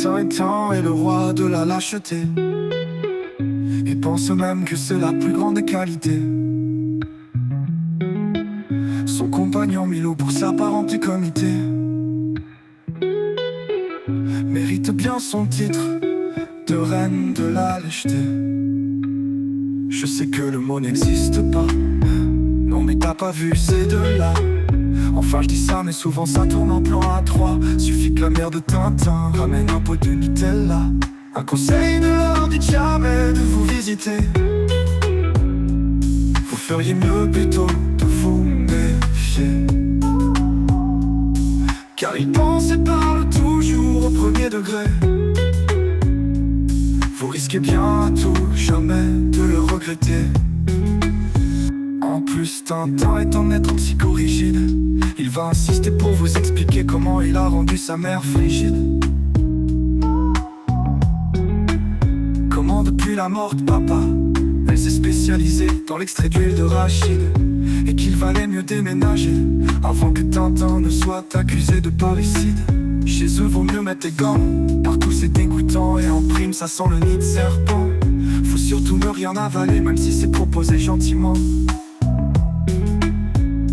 Tintin est le roi de la lâcheté et pense même que c'est la plus grande des qualités. Son compagnon Milo pour sa parente du comité mérite bien son titre de reine de la lâcheté. Je sais que le mot n'existe pas, non mais t'as pas vu ces deux-là. Enfin je dis ça mais souvent ça tourne en plan A3. Suffit que la mère de Tintin ramène un pot de Nutella. Un conseil, ne leur dites jamais de vous visiter. Vous feriez mieux plutôt de vous méfier, car ils pensent et parlent toujours au premier degré. Vous risquez bien à tout jamais de le regretter. En plus Tintin est un être psychorigide. Il va insister pour vous expliquer comment il a rendu sa mère frigide. Comment depuis la mort de papa, elle s'est spécialisée dans l'extrait d'huile de rachide, et qu'il valait mieux déménager avant que Tintin ne soit accusé de parricide. Chez eux vaut mieux mettre des gants, partout c'est dégoûtant, et en prime ça sent le nid de serpent. Faut surtout ne rien avaler même si c'est proposé gentiment.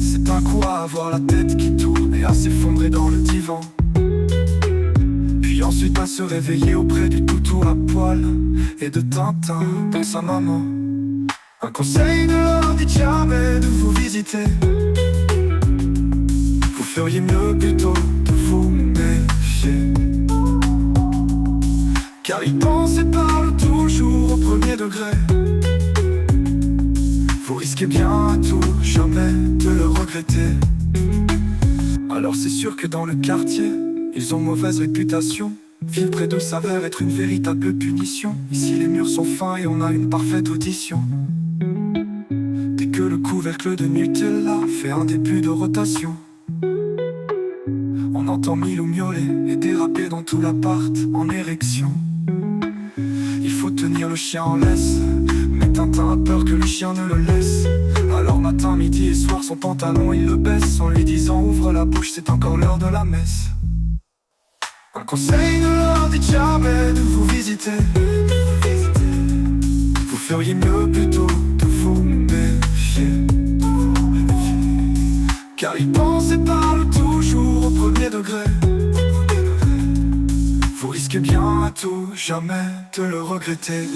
C'est un coup à avoir la tête qui tourne et à s'effondrer dans le divan, puis ensuite à se réveiller auprès du toutou à poil et de Tintin dans sa maman. Un conseil, ne leur dites jamais de vous visiter. Vous feriez mieux plutôt de vous méfier, car ils pensent et parlent toujours au premier degré. Vous risquez bien à tout jamais de le regretter. Alors c'est sûr que dans le quartier, ils ont mauvaise réputation. Vivre près d'eux s'avère être une véritable punition. Ici les murs sont fins et on a une parfaite audition. Dès que le couvercle de Nutella fait un début de rotation, on entend Milou miauler et déraper dans tout l'appart en érection. Il faut tenir le chien en laisse, mais Tintin a peur que le chien ne le laisse. Alors matin, midi et soir, son pantalon il le baisse, en lui disant ouvre la bouche, c'est encore l'heure de la messe. Un conseil, ne leur dites jamais de vous visiter. Vous feriez mieux plutôt de vous méfier, car ils pensent et parlent toujours au premier degré. Vous risquez bien à tout jamais de le regretter.